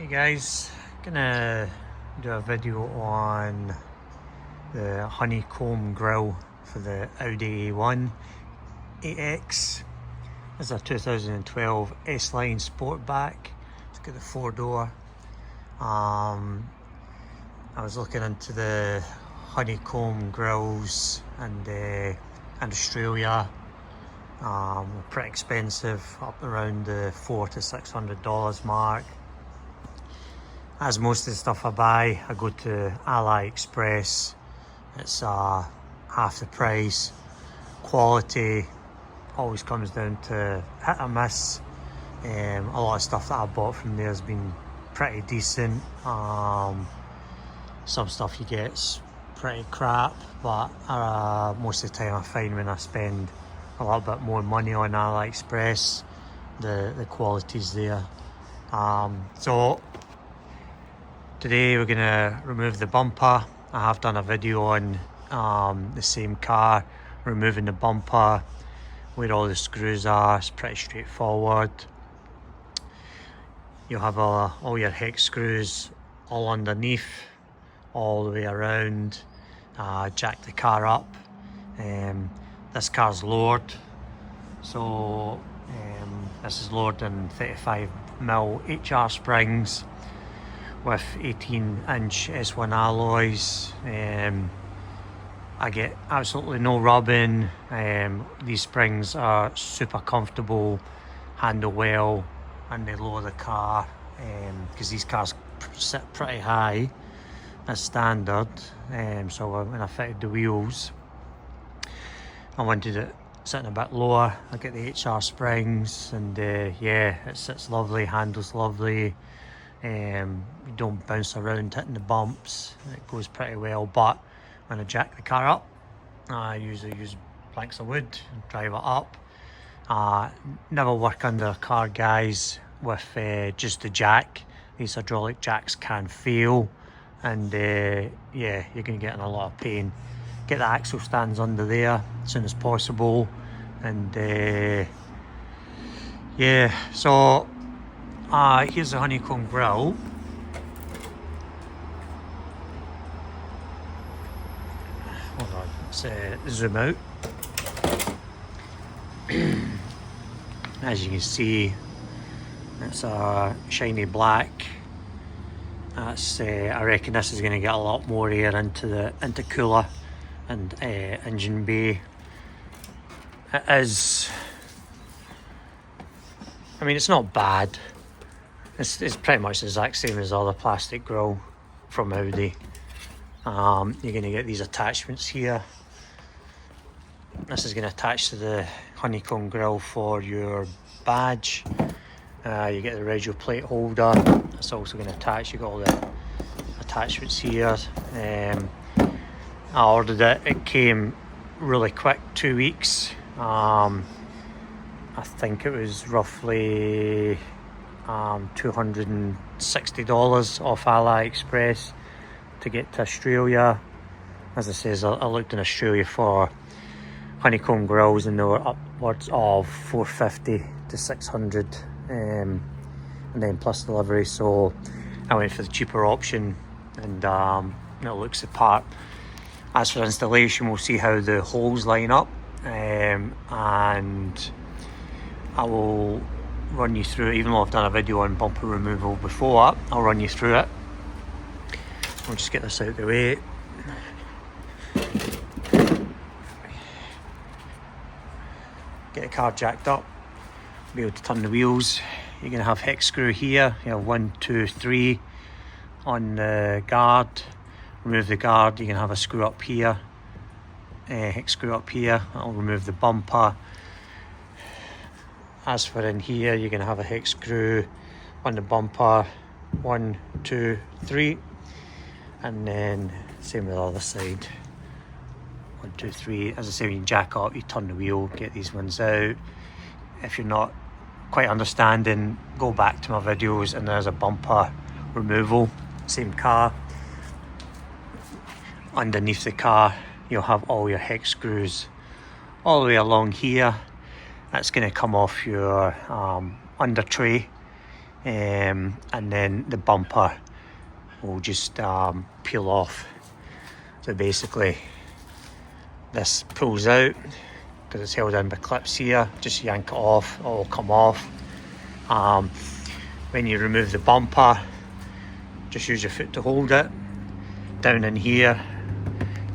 Hey guys, gonna do a video on the Honeycomb grille for the Audi A1 8X. This is a 2012 S-Line Sportback. It's got the 4-door. I was looking into the Honeycomb grilles in Australia. Pretty expensive, up around the $400 to $600 mark. As most of the stuff I buy, I go to AliExpress. It's half the price. Quality always comes down to hit or miss. A lot of stuff that I bought from there has been pretty decent. Some stuff you get's pretty crap, but most of the time I find when I spend a little bit more money on AliExpress, the quality's there. So today we're gonna remove the bumper. I have done a video on the same car, removing the bumper, where all the screws are. It's pretty straightforward. You'll have all your hex screws all underneath, all the way around. Jack the car up. This car's lowered, so this is lowered in 35mm HR springs with 18-inch S1 alloys. I get absolutely no rubbing. These springs are super comfortable, handle well, and they lower the car because these cars sit pretty high as standard. So when I fitted the wheels, I wanted it sitting a bit lower. I get the HR springs, and yeah, it sits lovely, handles lovely. You don't bounce around hitting the bumps. It goes pretty well. But when I jack the car up, I usually use planks of wood and drive it up. Never work under a car, guys, with just the jack. These hydraulic jacks can fail, and yeah, you're going to get in a lot of pain. Get the axle stands under there as soon as possible, and yeah, so here's the Honeycomb grille. Hold on, let's zoom out. As you can see, it's a shiny black. That's I reckon this is going to get a lot more air into cooler and engine bay. It is, I mean, it's not bad. It's pretty much the exact same as the other plastic grille from Audi. You're going to get these attachments here. This is going to attach to the Honeycomb grille for your badge. You get the radio plate holder. It's also going to attach. You got all the attachments here. I ordered it. It came really quick, 2 weeks. I think it was roughly $260 off AliExpress to get to Australia. As I says, I looked in Australia for Honeycomb grilles, and they were upwards of $450 to $600, and then plus delivery. So I went for the cheaper option, and it looks the part. As for installation, we'll see how the holes line up, and I will run you through it. Even though I've done a video on bumper removal before, I'll run you through it. I'll just get this out of the way. Get the car jacked up, be able to turn the wheels. You're going to have hex screw here. You have 1, 2, 3 on the guard. Remove the guard, you can have a screw up here, hex screw up here. That'll remove the bumper. As for in here, you're going to have a hex screw on the bumper, 1, 2, 3, and then same with the other side, 1, 2, 3. As I say, when you jack up, you turn the wheel, get these ones out. If you're not quite understanding, go back to my videos, and there's a bumper removal, same car. Underneath the car, you'll have all your hex screws all the way along here. That's going to come off your under tray. and then the bumper will just peel off. So basically this pulls out because it's held in by clips here. Just yank it off, it will come off. When you remove the bumper, just use your foot to hold it. Down in here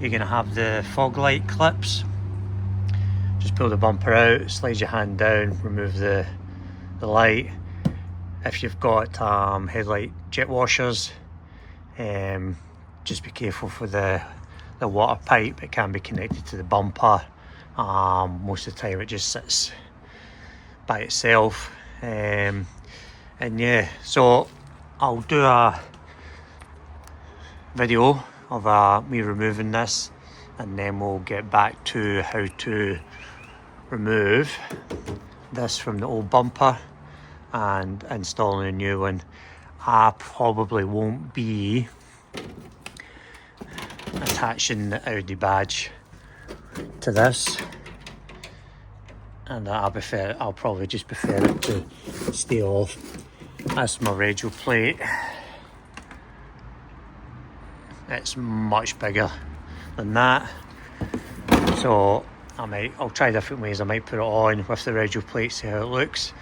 you're going to have the fog light clips. Just pull the bumper out, slide your hand down, remove the light. If you've got headlight jet washers, just be careful for the water pipe. It can be connected to the bumper. Most of the time it just sits by itself. And yeah, so I'll do a video of me removing this, and then we'll get back to how to remove this from the old bumper and installing a new one. I probably won't be attaching the Audi badge to this, and I'll probably just prefer it to stay off. That's my rego plate. It's much bigger than that, so I'll try different ways. I might put it on with the rego plate, see how it looks.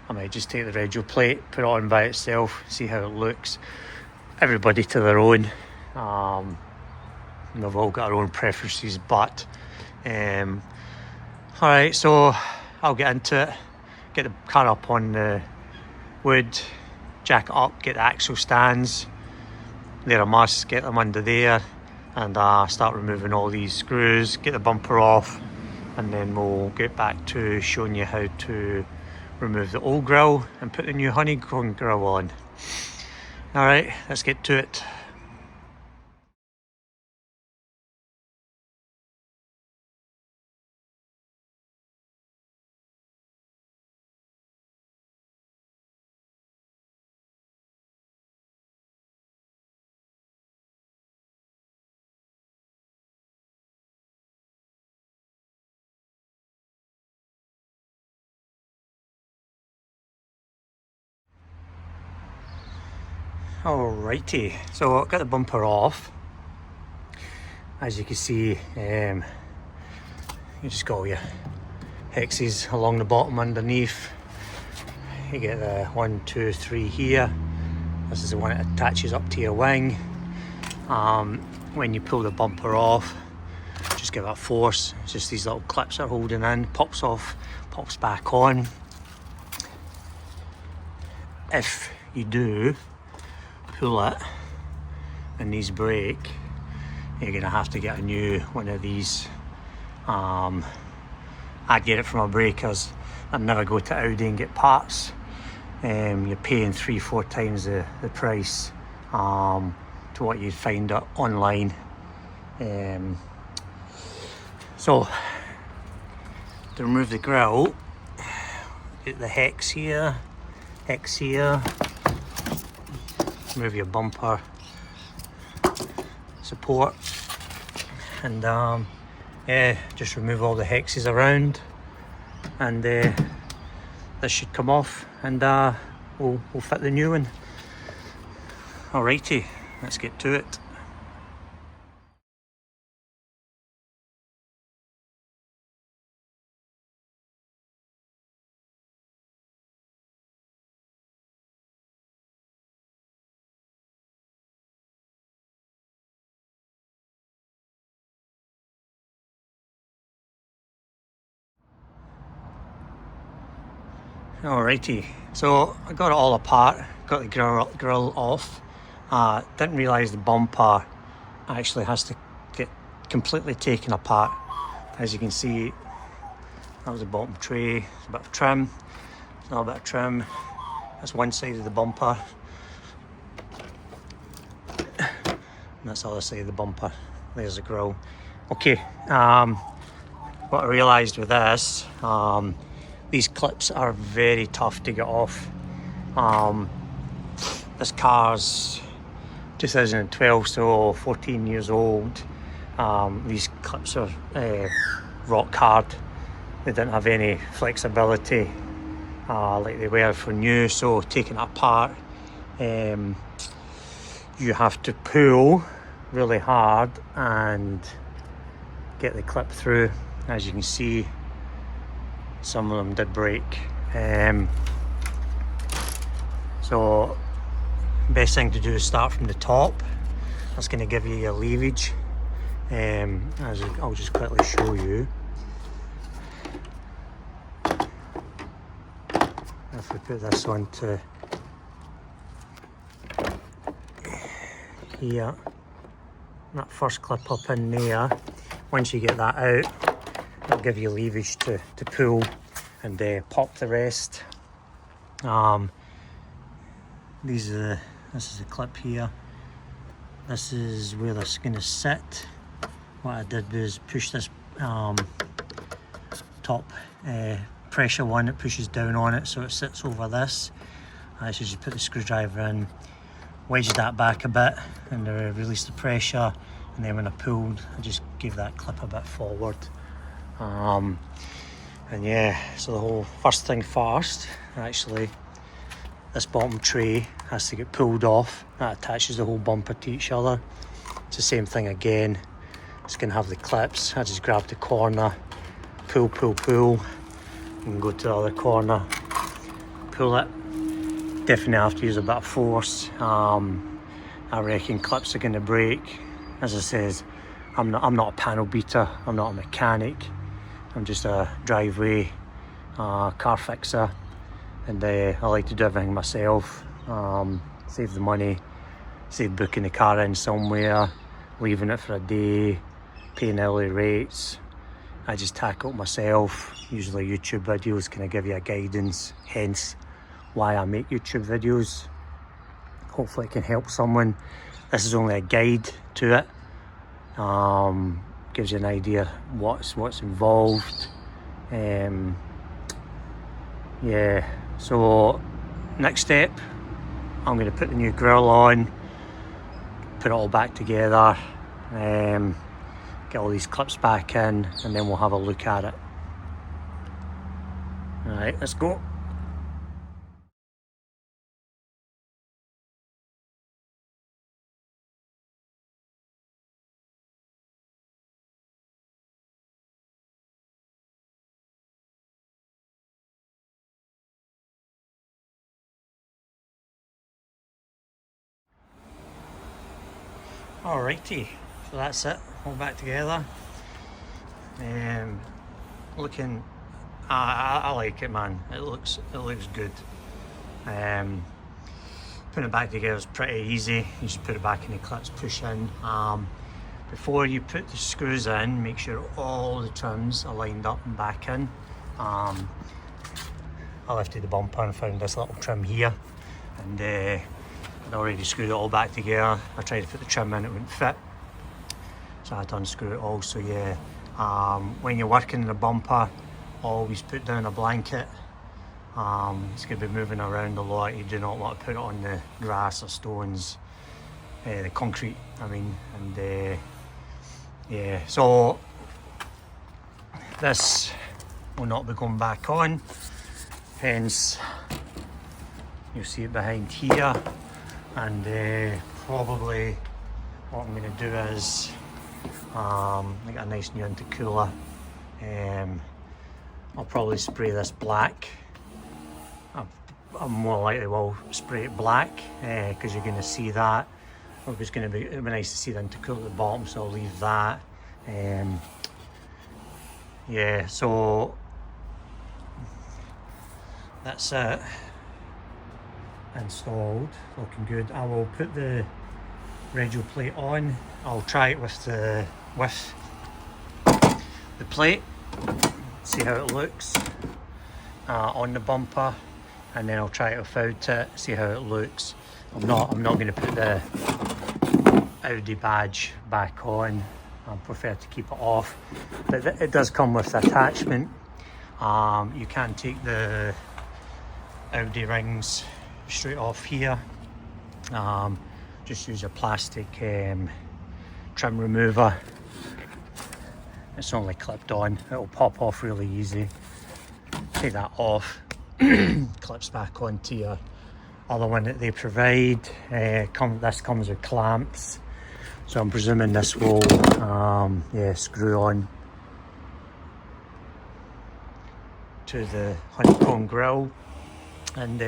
I might just take the rego plate, put it on by itself, see how it looks. Everybody to their own. We've all got our own preferences, but alright, so I'll get into it, get the car up on the wood, jack it up, get the axle stands. They're a must, get them under there, and start removing all these screws, get the bumper off, and then we'll get back to showing you how to remove the old grille and put the new Honeycomb grille on. Alright, let's get to it. Alrighty, so I've got the bumper off. As you can see, you just got all your hexes along the bottom underneath. You get the 1, 2, 3 here. This is the one that attaches up to your wing. When you pull the bumper off, just give it force. It's just these little clips are holding in, pops off, pops back on. If you do pull it and these break, you're gonna have to get a new one of these. I'd get it from a breakers. I'd never go to Audi and get parts. You're paying 3-4 times the price to what you'd find online. So to remove the grille, get the hex here, remove your bumper support, and yeah, just remove all the hexes around, and this should come off, and we'll fit the new one. Alrighty, let's get to it. Alrighty, so I got it all apart, got the grille off. Didn't realise the bumper actually has to get completely taken apart. As you can see, that was the bottom tray, a bit of trim, a little bit of trim. That's one side of the bumper, and that's the other side of the bumper. There's the grille. Okay, what I realised with this, these clips are very tough to get off. This car's 2012, so 14 years old. These clips are rock hard. They didn't have any flexibility. like they were for new. So taking it apart, you have to pull really hard and get the clip through. As you can see, some of them did break. So best thing to do is start from the top. That's going to give you your leverage. As I'll just quickly show you. If we put this onto here, that first clip up in there, once you get that out, it'll give you leverage to pull and pop the rest. This is a clip here. This is where this is going to sit. What I did was push this top pressure one, it pushes down on it so it sits over this. So just put the screwdriver in, wedged that back a bit and release the pressure, and then when I pulled I just gave that clip a bit forward. And yeah, so the whole first thing first, actually this bottom tray has to get pulled off. That attaches the whole bumper to each other. It's the same thing again. It's going to have the clips. I just grab the corner, pull, and go to the other corner, pull it. Definitely have to use a bit of force. I reckon clips are going to break. As I says, I'm not a panel beater. I'm not a mechanic. I'm just a driveway car fixer, and I like to do everything myself. Save the money, save booking the car in somewhere, leaving it for a day, paying hourly rates. I just tackle it myself. Usually YouTube videos kind of give you a guidance, hence why I make YouTube videos. Hopefully it can help someone. This is only a guide to it. Gives you an idea what's involved. Yeah, so next step, I'm going to put the new grille on, put it all back together, get all these clips back in, and then we'll have a look at it. Alright, let's go. Alrighty, so that's it, all back together. Looking, I like it, man. It looks good. Putting it back together is pretty easy. You just put it back in the clips, push in. Before you put the screws in, make sure all the trims are lined up and back in. I lifted the bumper and found this little trim here, and I'd already screwed it all back together. I tried to put the trim in, it wouldn't fit, so I had to unscrew it all. So yeah, when you're working in the bumper, always put down a blanket. It's going to be moving around a lot. You do not want to put it on the grass or stones, the concrete I mean, and yeah, so this will not be going back on, hence you'll see it behind here. And probably what I'm going to do is I got a nice new intercooler. I'll probably spray this black. I'm more likely will spray it black because you're going to see that. It'll be nice to see the intercooler at the bottom, so I'll leave that. Yeah, so that's it. Installed, looking good. I will put the rego plate on. I'll try it with the plate, see how it looks on the bumper, and then I'll try it without it, see how it looks. I'm not going to put the Audi badge back on. I prefer to keep it off, but it does come with the attachment. You can take the Audi rings straight off here. Just use a plastic trim remover. It's only clipped on, it'll pop off really easy. Take that off. clips back onto your other one that they provide. This comes with clamps, so I'm presuming this will screw on to the Honeycomb grille. And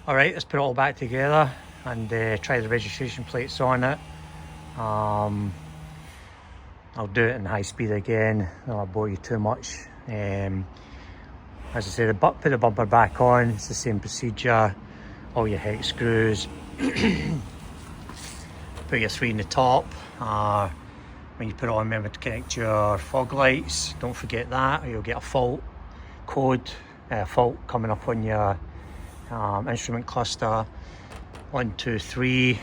alright, let's put it all back together and try the registration plates on it. I'll do it in high speed again, I won't bore you too much. As I said, put the bumper back on, it's the same procedure. All your hex screws, put your 3 in the top. When you put it on, remember to connect your fog lights, don't forget that, or you'll get a fault code, fault coming up on your instrument cluster. 1, 2, 3.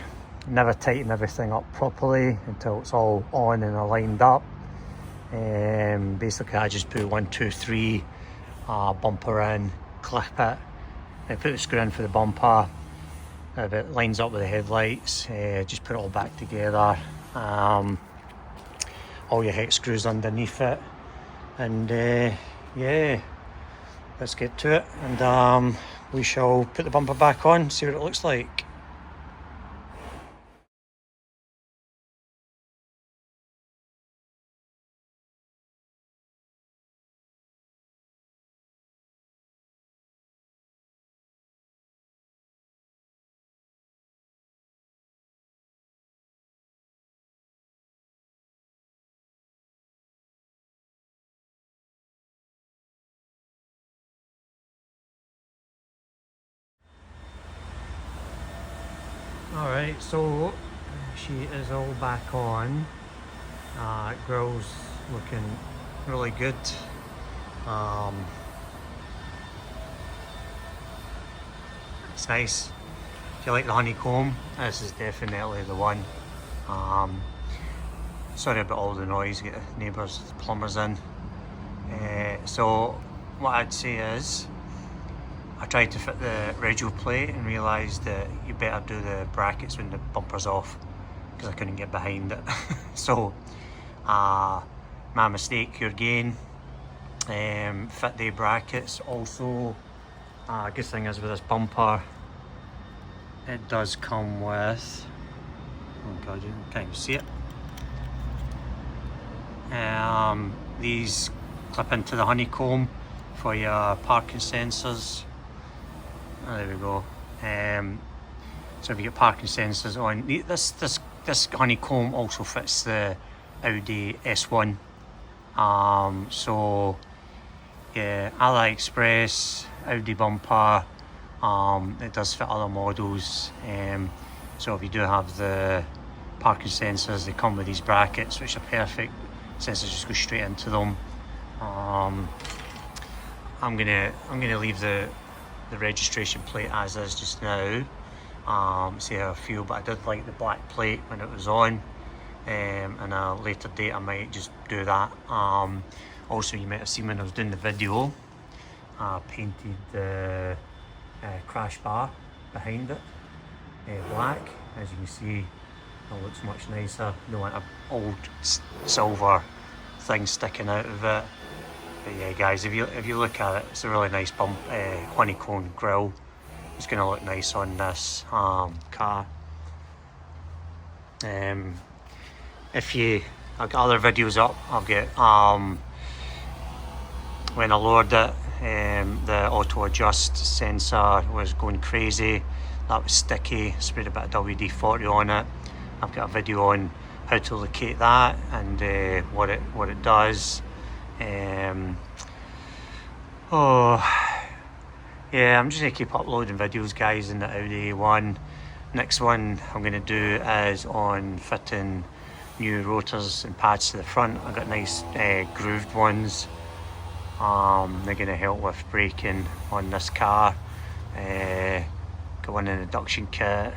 Never tighten everything up properly until it's all on and aligned up. Basically I just put 1, 2, 3 bumper in, clip it, put the screw in for the bumper. If it lines up with the headlights, just put it all back together. All your hex screws underneath it, and yeah, let's get to it, and we shall put the bumper back on, see what it looks like. Alright, so she is all back on. Grille's looking really good. It's nice. If you like the Honeycomb, this is definitely the one. Sorry about all the noise, get the neighbours, the plumbers in. So what I'd say is, I tried to fit the rego plate and realised that you better do the brackets when the bumper's off, because I couldn't get behind it. So, my mistake, your gain. Fit the brackets. Also, good thing is with this bumper, it does come with, oh god, you can't even see it. These clip into the Honeycomb for your parking sensors. Oh, there we go. So if you get parking sensors on, this Honeycomb also fits the Audi A1. So yeah, AliExpress, Audi bumper. It does fit other models. So if you do have the parking sensors, they come with these brackets, which are perfect. Sensors just go straight into them. I'm gonna leave the registration plate as is just now. See how I feel, but I did like the black plate when it was on. And a later date I might just do that. Also, you might have seen when I was doing the video, I painted the crash bar behind it black. As you can see, it looks much nicer. You don't want an old silver thing sticking out of it. But yeah, guys, if you look at it, it's a really nice Honeycomb grille. It's going to look nice on this car. I've got other videos up. I'll get when I lowered it, the auto adjust sensor was going crazy. That was sticky. Sprayed a bit of WD-40 on it. I've got a video on how to locate that and what it does. Oh yeah, I'm just gonna keep uploading videos, guys, in the Audi A1. Next one I'm gonna do is on fitting new rotors and pads to the front. I've got nice grooved ones. They're gonna help with braking on this car. Got one in the induction kit.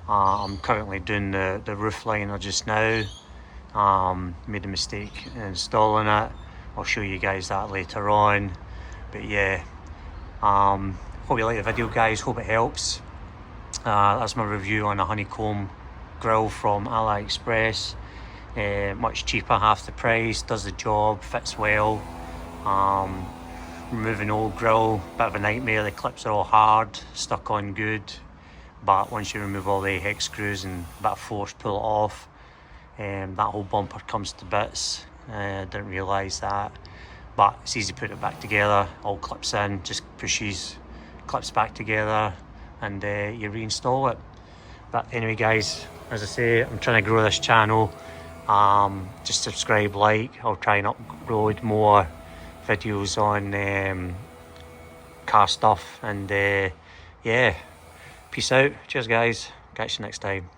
I'm currently doing the roof liner just now. Made a mistake in installing it. I'll show you guys that later on. But yeah, hope you like the video, guys. Hope it helps. That's my review on a Honeycomb grille from AliExpress. Much cheaper, half the price, does the job, fits well. removing old grille, bit of a nightmare. The clips are all hard, stuck on good, but once you remove all the hex screws and a bit of force pull it off, that whole bumper comes to bits. Didn't realise that, but it's easy to put it back together. All clips in, just pushes, clips back together, and you reinstall it. But anyway guys, as I say, I'm trying to grow this channel. Just subscribe, like. I'll try and upload more videos on car stuff, and yeah, peace out. Cheers guys, catch you next time.